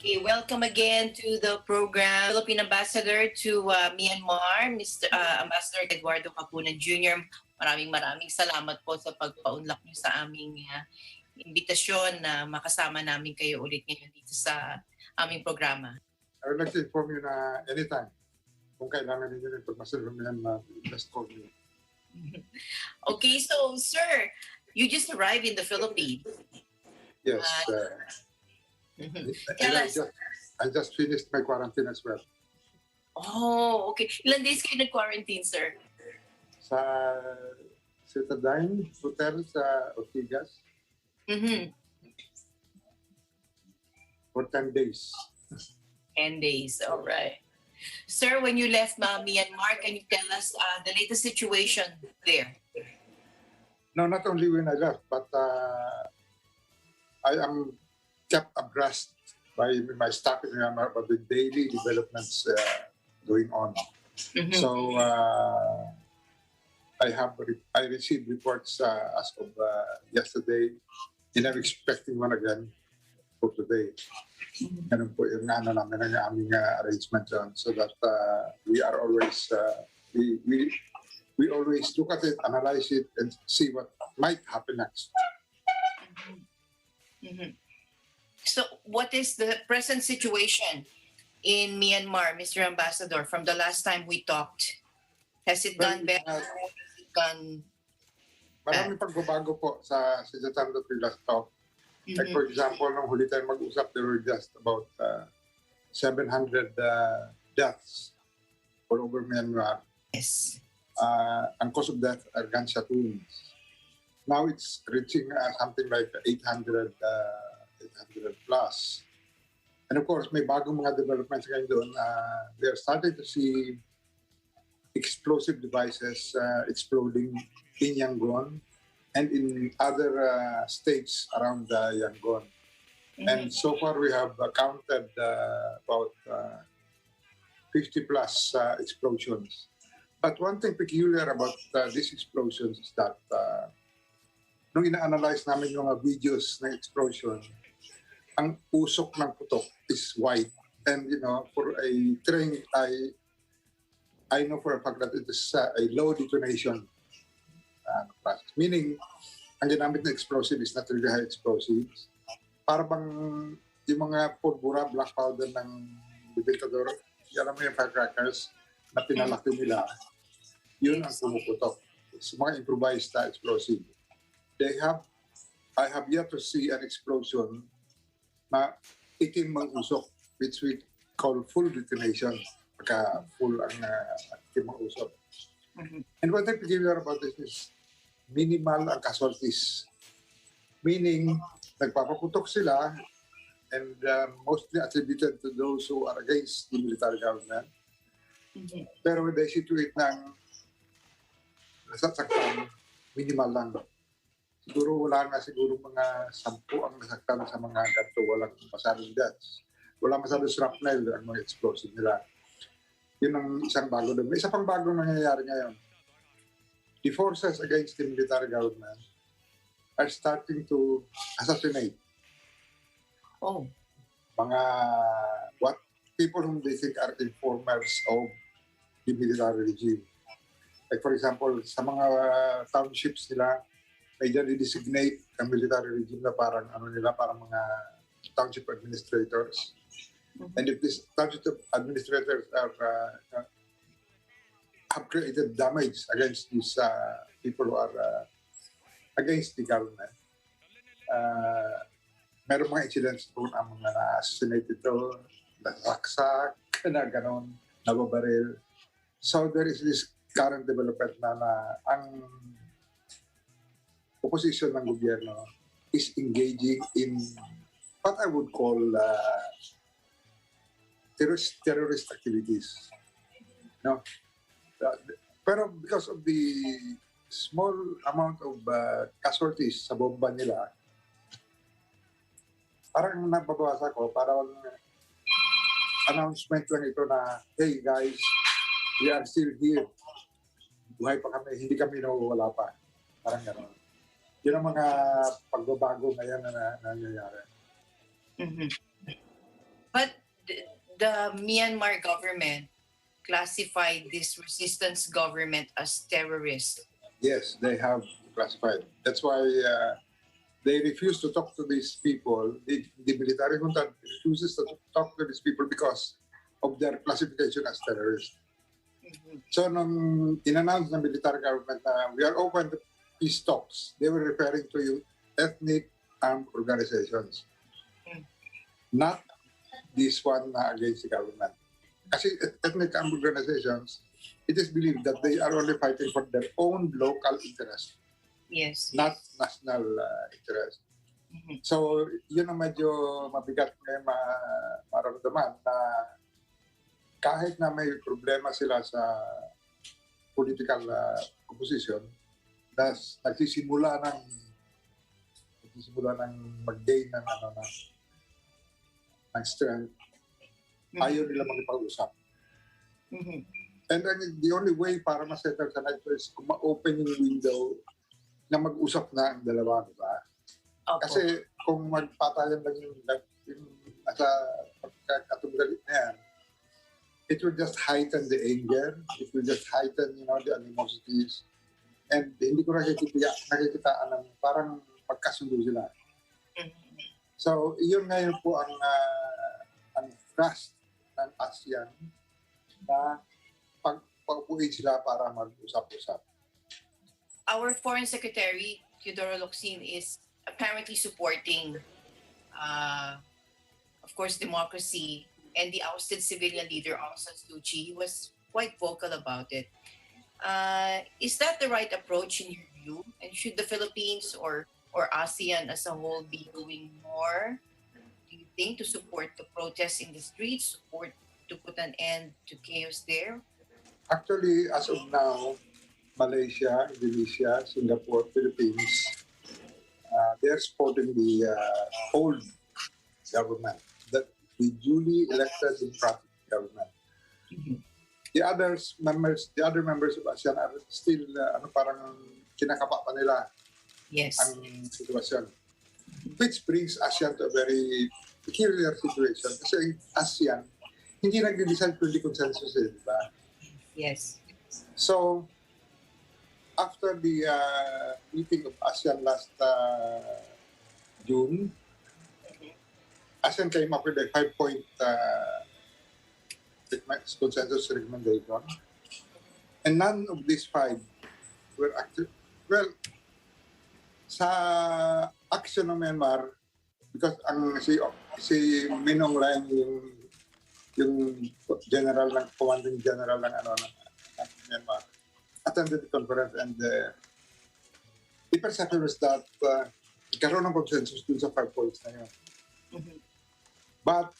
Okay, welcome again to the program. Philippine Ambassador to Myanmar, Mr. Ambassador Eduardo Capunan Jr. Maraming salamat po sa pagpaunlak niyo sa aming imbitasyon na makasama namin kayo ulit ngayon dito sa aming programa. I would like to inform you na anytime, kung kailangan ninyo ng impormasyon from Myanmar, just call me. Okay, so sir, you just arrived in the Philippines. Yes. Tell And us. I just finished my quarantine as well. Oh, okay. Ilan days kayo nag-quarantine, sir? Sa Citadine Hotel sa Ortigas Mm-hmm. for 10 days. 10 days, all right. Sir, when you left Myanmar, can you tell us the latest situation there? No, not only when I left, but I am kept abreast by my staff in Myanmar about the daily developments going on. Mhm. So I received reports as of yesterday, and I'm expecting one again for today. Ganun po yung ano namin ang aming arrangement dyan, so that we are always we always look at it, analyze it, and see what might happen next. Mhm. So, what is the present situation in Myanmar, Mr. Ambassador, from the last time we talked? Has it gone better? Has it gone... Maraming pagbabago po sa the time that we last talked. Like for example, nung huli tayo mag-usap, there were just about 700 deaths all over Myanmar. Yes. Ang cause of death are gunshot wounds. Now it's reaching something like 800 plus. And of course, may bagong mga developments ngayon doon. We are starting to see explosive devices exploding in Yangon and in other states around Yangon. And so far, we have counted about 50 plus explosions. But one thing peculiar about these explosions is that nung ina-analyze namin yung videos ng explosion, ang usok ng putok is white. And for a train, I know for a fact that it is a low detonation process. Meaning, ang ginamit na explosive is not really high explosives. Para bang yung mga pulbura, black powder ng bibintador, alam mo yung firecrackers na pinalaki nila, yun ang pumuputok. It's mga improvised explosive. I have yet to see an explosion na itim ang usok, which we call full detonation. Pagka full ang itim ang usok. And what I peculiar about this is minimal ang casualties. Meaning, nagpapaputok sila and mostly attributed to those who are against the military government. Pero when they situate ng nasasaktan, minimal lang. Siguro wala nga mga 10 ang nasaktan sa mga ganito, walang masyadong deaths. Wala masyadong shrapnel ang mga explosive nila. Yun ang isang bago doon. May isa pang bago nangyayari ngayon. The forces against the military government are starting to assassinate mga people whom they think are informers of the military regime. Like for example, sa mga townships nila, may dyan i-designate ang military regime na parang parang mga township administrators. And if these township administrators have created damage against these people who are against the government, meron mga incidents doon ang mga na-assassinate ito, nasaksak, na gano'n, nababaril. So there is this current development na ang opposition ng gobyerno is engaging in what I would call terrorist activities. No? Pero because of the small amount of casualties sa bomba nila, parang nababasa ko, parang announcement lang ito na, hey guys, we are still here. Buhay pa kami, hindi kami nawawala pa. Parang gano'n. Yun ang mga pagbabago ngayon na nangyayari. the Myanmar government classified this resistance government as terrorist. Yes, they have classified. That's why they refuse to talk to these people. The military junta refuses to talk to these people because of their classification as terrorists. Mhm. So nung in-announce ng military government na we are open to peace talks, they were referring to yung ethnic armed organizations. Mm. Not this one na against the government. Kasi ethnic armed organizations, it is believed that they are only fighting for their own local interest, Yes. not national interest. Mhm. So, yun ang medyo mabigat ngayon maramdaman na kahit na may problema sila sa political opposition, nagsisimula ng mag-gain ng strength, ayaw nila makipag-usap. Mhm. And then the only way para ma-settle sa nito is kung ma-open yung window na mag-usap na ang dalawa, di ba? Opo. Kasi kung magpatayan lang yung nasa pagkakatunggalit na yan, it will just heighten the anger, it will just heighten, the animosities. And hindi ko nakikitaan ng parang pagkasundo sila. Mhm. So, yun ngayon po ang thrust ng ASEAN na pagpaupuin sila para mag-usap-usap. Our Foreign Secretary, Teodoro Locsin, is apparently supporting, of course, democracy and the ousted civilian leader Aung San Suu Kyi. He was quite vocal about it. Is that the right approach in your view? And should the Philippines or ASEAN as a whole be doing more, do you think, to support the protests in the streets or to put an end to chaos there? Actually, as of now, Malaysia, Indonesia, Singapore, Philippines, they are supporting the old government, the duly elected democratic government. Mhm. The other members of ASEAN are still parang kinakapa pa nila Yes. ang sitwasyon. Which brings ASEAN to a very peculiar situation. Kasi ASEAN, hindi nag-decide kundi consensus di ba? Yes. So, after the meeting of ASEAN last June, ASEAN came up with a 5-point consensus recommendation. And none of these 5 were active. Well, sa action ng Myanmar, because ang si Minong Lang yung general ng commanding general ng Myanmar attended the conference, and the perception was that karoon ng consensus dun sa 5 points na yun. Mhm. But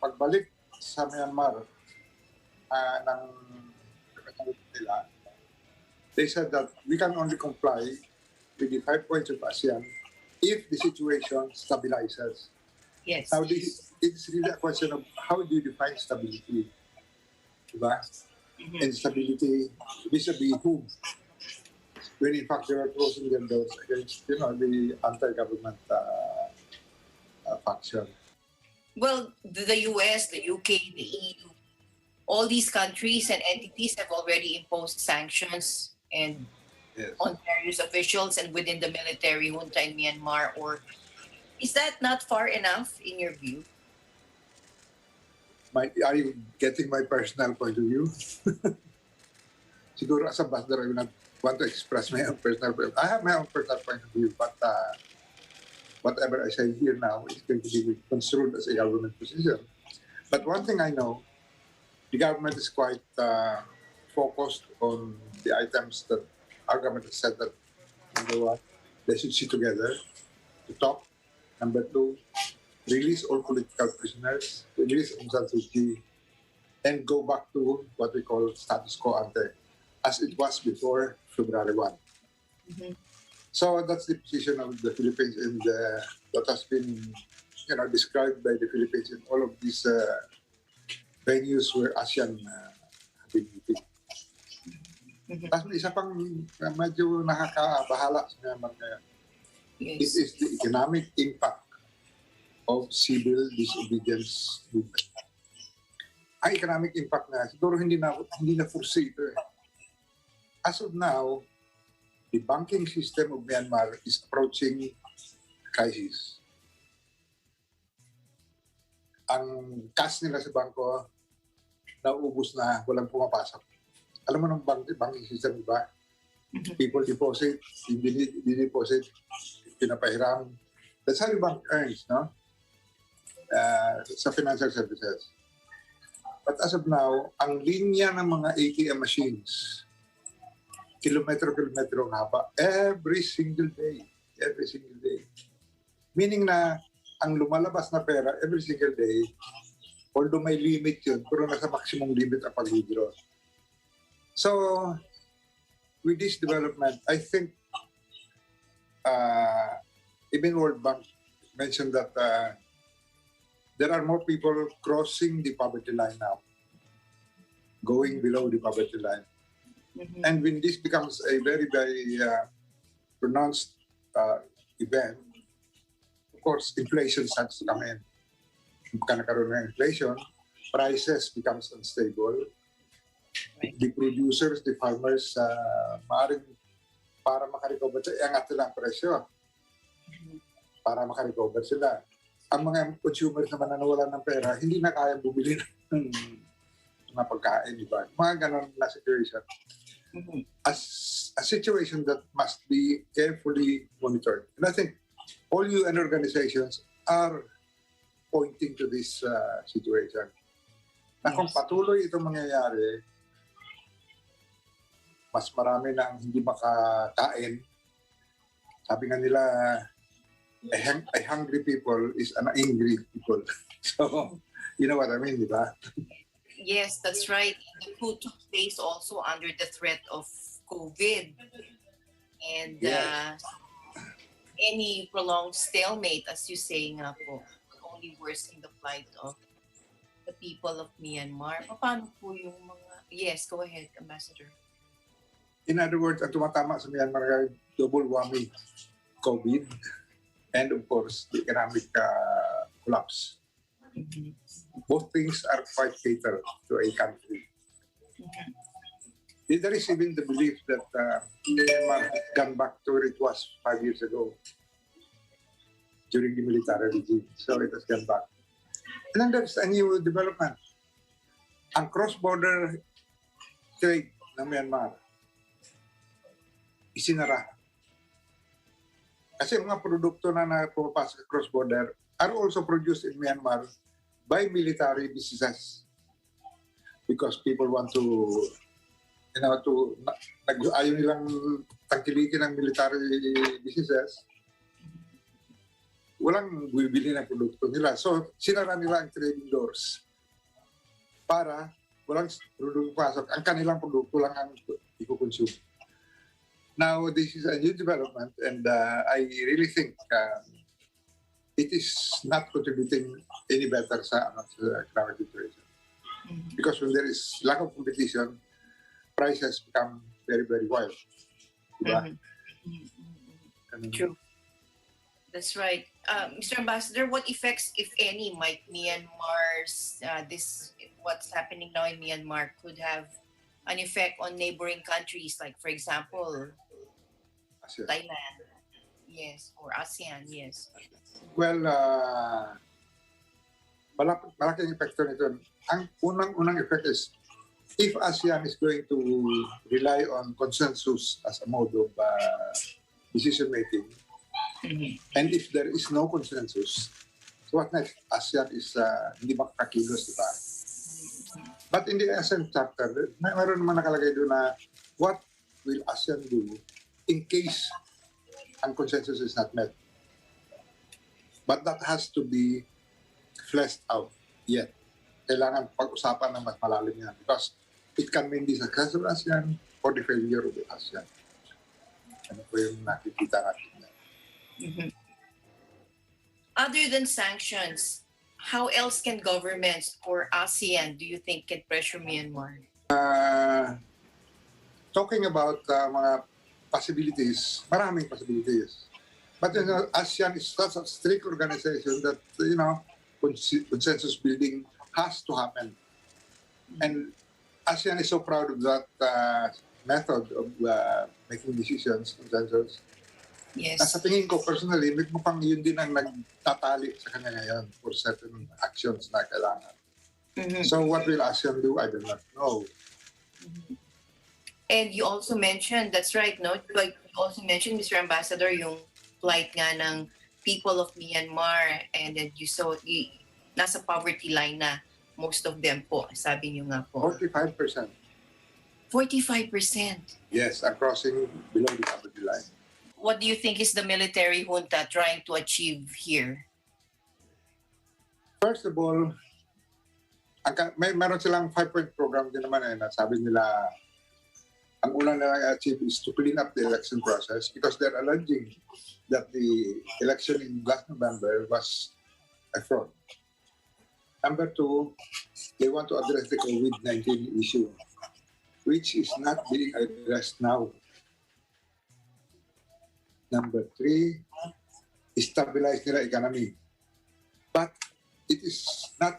pagbalik sa Myanmar ng nila, they said that we can only comply with the 5 points of ASEAN if the situation stabilizes. Yes. Now, it's really a question of how do you define stability? Diba? Mhm. And stability vis-a-vis whom? When in fact they are closing their doors against, the anti-government faction. Well, the US, the UK, the EU, all these countries and entities have already imposed sanctions and Yes. on various officials and within the military junta in Myanmar. Or is that not far enough in your view? Are you getting my personal point of view? Siguro as a ambassador, I will not want to express my own personal point. I have my own personal point of view, but whatever I say here now is going to be construed as a government position. But one thing I know, the government is quite focused on the items that our government has said that, number one, they should sit together to talk. Number 2, release all political prisoners, release Aung San Suu Kyi, and go back to what we call status quo ante, as it was before February 1. Mhm. So that's the position of the Philippines, and that has been, described by the Philippines in all of these venues where ASEAN have been meeting. Mhm. Tapos may isa pang medyo nakakabahala sa Myanmar ngayon. It Yes. is the economic impact of civil disobedience movement. ang economic impact na siguro hindi na foresee ito eh. As of now, the banking system of Myanmar is approaching crisis. Ang cash nila sa bangko naubos na, walang pumapasok. Alam mo ng banking system, di ba? People deposit, deposit, pinapahiram. That's how the bank earns, no? Sa financial services. But as of now, ang linya ng mga ATM machines, kilometro-kilometro ang haba, every single day. Every single day. Meaning na, ang lumalabas na pera every single day, although may limit yun, pero nasa maximum limit ang pag-withdraw. So, with this development, I think even World Bank mentioned that there are more people crossing the poverty line now, going below the poverty line. And when this becomes a very, very pronounced event, of course, inflation starts to come in. Pagka nagkaroon ng inflation, prices becomes unstable. The producers, the farmers, maaaring para makarecover sila, iangat sila ang presyo. Para makarecover sila. Ang mga consumers naman na nawalan ng pera, hindi na kaya bumili ng mga pagkain, di ba? Mga ganon na situation. A situation that must be carefully monitored. And I think all UN organizations are pointing to this situation. Na kung patuloy itong mangyayari, mas marami na ang hindi makakain. Sabi nga nila, a hungry people is an angry people. So, you know what I mean, di ba? Yes, that's right. The coup took place also under the threat of COVID. And Yes. any prolonged stalemate, as you say nga po, will only worsen the plight of the people of Myanmar. Paano po yung mga... Yes, go ahead, Ambassador. In other words, ang tumatama sa Myanmar ay double whammy, COVID, and of course, the economic collapse. Both things are quite fatal to a country. There is even the belief that Myanmar has gone back to where it was 5 years ago during the military regime. So it has gone back. And then there's a new development. Ang cross-border trade ng Myanmar isinara. Kasi mga produkto na pumapasok sa cross-border are also produced in Myanmar by military businesses because people want to, you know, ayaw nilang tangkilikin ng military businesses, walang bibili ng produkto nila. So, sinara nila ang trading doors para walang produkto pasok. Ang kanilang produkto lang ang i-consume. Now, this is a new development and I really think it is not contributing any better sa economic situation. Because when there is lack of competition, prices become very, very wild. Diba? True. That's right. Mr. Ambassador, what effects, if any, might Myanmar's, what's happening now in Myanmar could have an effect on neighboring countries, like, for example, Asya. Thailand, yes, or ASEAN, yes. Well, malaking epekto nito. Ang unang effect is, if ASEAN is going to rely on consensus as a mode of decision-making, and if there is no consensus, so what next? ASEAN is hindi makakakilos, di ba? But in the ASEAN chapter, mayroon naman nakalagay doon na what will ASEAN do in case ang consensus is not met. But that has to be fleshed out yet. Kailangan pag-usapan ng mas malalim yan because it can mean the success of ASEAN or the failure of the ASEAN. Ano po yung nakikita natin. Other than sanctions, how else can governments or ASEAN, do you think, can pressure Myanmar? Talking about mga possibilities, maraming possibilities. But you know, ASEAN is such a strict organization that, you know, consensus building has to happen. And ASEAN is so proud of that method of making decisions, consensus. Sa Yes. tingin ko, personally, mukhang yun din ang nagtatali sa kanya ngayon for certain actions na kailangan. Mhm. So what will ASEAN do? I do not know. Mhm. And you also mentioned, that's right, no? Like you also mentioned, Mr. Ambassador, yung plight nga ng people of Myanmar, and then you saw, nasa poverty line na most of them po, sabi niyo nga po. 45%. 45%. Yes, are crossing below the poverty line. What do you think is the military junta trying to achieve here? First of all, meron silang 5-point program din naman na sabi nila ang unang na-achieve is to clean up the election process because they're alleging that the election in last November was a fraud. Number 2, they want to address the COVID-19 issue, which is not being addressed now. Number 3, stabilize nila economy. But it is not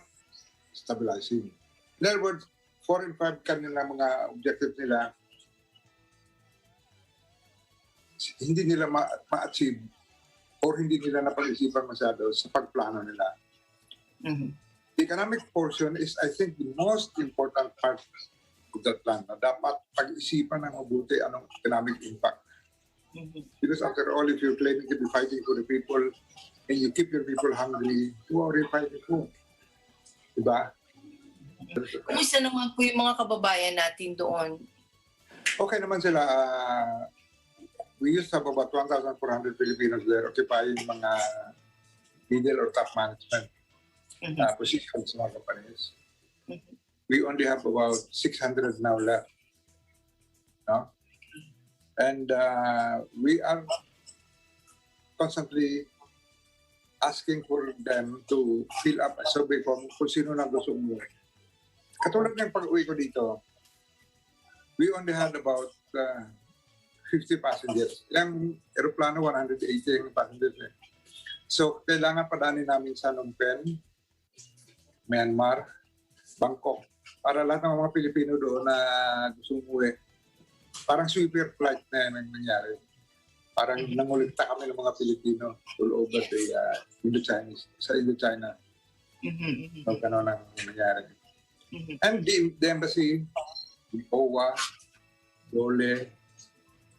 stabilizing. In other words, 4 and 5 kanila mga objectives nila, hindi nila ma-achieve or hindi nila napag-isipan masyado sa pagplano nila. Mhm. The economic portion is, I think, the most important part of that plan. Na dapat pag-isipan ng mabuti anong economic impact. Mhm. Because after all, if you're claiming to be fighting for the people and you keep your people hungry, who are you fighting for? Diba? Kumusta naman po yung mga kababayan natin doon? Okay naman sila. We used to have about 1,400 Filipinos there occupying mga middle or top management Mhm. positions sa mga companies. Mhm. We only have about 600 now left. No? And we are constantly asking for them to fill up a survey form kung sino nang gusto umuwi. Katulad ng pag-uwi ko dito, we only had about 50 passengers. Yung aeroplano, 180 yung passengers. So, kailangan padaanin namin sa Phnom Penh, Myanmar, Bangkok, para lahat ng mga Pilipino doon na gusto umuwi. Parang sweeper flight na yan ang nangyari. Parang nanguligta kami ng mga Pilipino all over the Indo-Chinese, sa Indo-China. Mhm. So, gano'n ang nangyari. Mhm. And the embassy, the OWA, DOLE,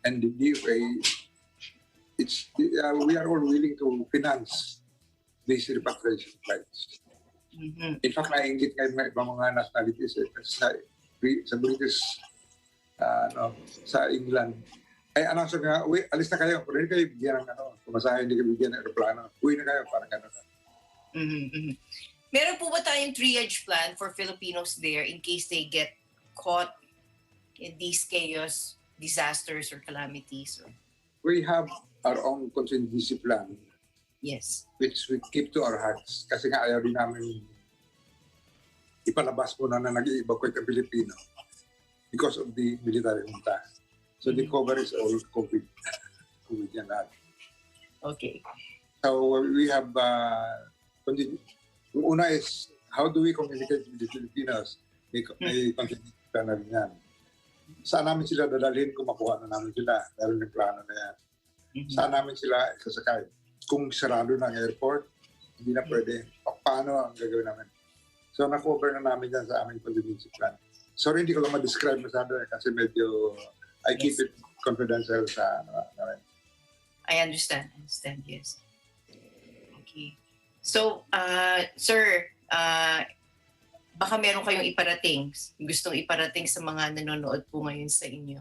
and the DFA, we are all willing to finance these repatriation flights. Mhm. In fact, nainggit ngayon ng ibang mga nationalities sa British, sa England. Ay, announce nga, uwi, alis na kayo. Pero hindi kayo bigyan ng pumasahe, hindi kayo bigyan ng aeroplano. Uwi na kayo, parang gano'n. Mhm. Mhm. Meron po ba tayong triage plan for Filipinos there in case they get caught in these chaos, disasters, or calamities? We have our own contingency plan, Yes. which we keep to our hearts. Kasi nga ayaw din namin ipalabas muna na nag-i-evacuate ang Pilipino because of the military junta. So the cover is all COVID. COVID yan lahat. Okay. So we have, yung una is, how do we communicate with the Filipinos? May contingency plan na rin yan. Saan namin sila dadalhin kung makuha na namin sila? Meron yung plano na yan. Mhm. Saan namin sila isasakay? Kung sarado ng airport, hindi na pwede. Paano ang gagawin namin? So, na-cover na namin yan sa aming contingency plan. Sorry, hindi ko lang ma-describe masyado kasi medyo, I keep Yes. it confidential sa namin. I understand. Yes. Okay. So, sir, baka meron kayong gustong iparating sa mga nanonood po ngayon sa inyo.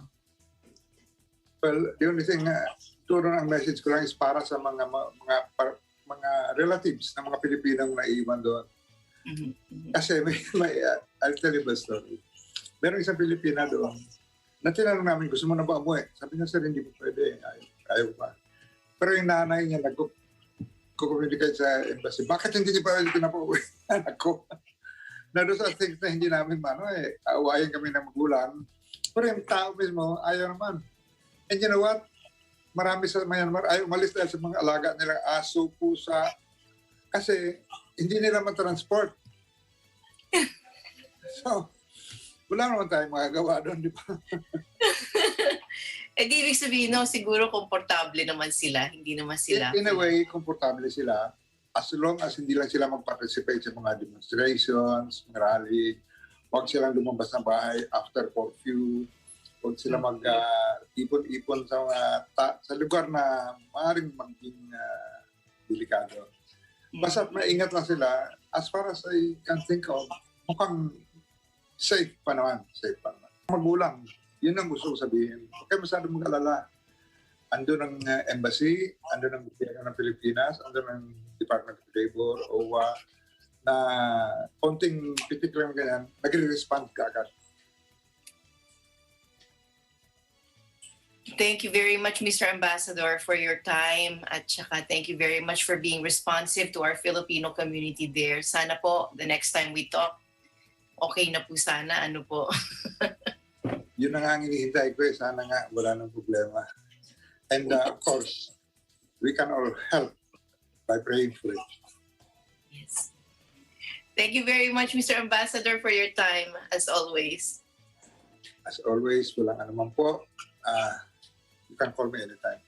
Well, the only thing, turo ng message ko lang is para sa mga relatives ng mga Pilipinong naiiwan doon. Mhm. Mhm. Kasi I'll tell you the story. Meron isang Pilipina doon, na tinanong namin, gusto mo na ba umuwi? Sabi niya, sir, hindi po pwede. Ayaw pa. Pero yung nanay niya, nag-communicate sa embassy, bakit hindi niya pa pinapauwi? Anak ko. Na doon sa things na hindi namin aawayan kami ng magulang. Pero yung tao mismo, ayaw naman. And you know what? Marami sa Myanmar ayaw umalis dahil sa mga alaga nilang aso, pusa. Kasi hindi nila matransport. So, wala naman tayong magagawa doon, di ba? Eh, di ibig sabihin, no, siguro komportable naman sila. Hindi naman sila. In a way, komportable sila as long as hindi lang sila mag-participate sa mga demonstrations, mga rally. Huwag silang lumabas ng bahay after curfew. Huwag sila mag-ipon-ipon sa sa lugar na maaaring maging delikado. Basta maingat lang sila. As far as I can think of, mukhang safe pa naman. Safe pa naman. Magulang, yun ang gusto ko sabihin. Huwag kayo masyadong mag-alala. Andun ang embassy, andun ang gobyerno ng Pilipinas, andun ang Department of Labor, OWA, na konting pitik lang ganyan, nagre-respond ka agad. Thank you very much, Mr. Ambassador, for your time. At saka thank you very much for being responsive to our Filipino community there. Sana po, the next time we talk, okay na po sana. Ano po? Yun na nga ang hinihintay ko eh. Sana nga wala nang problema. And of course, we can all help by praying for it. Yes. Thank you very much, Mr. Ambassador, for your time, as always. As always, walang anuman po. You can call me anytime.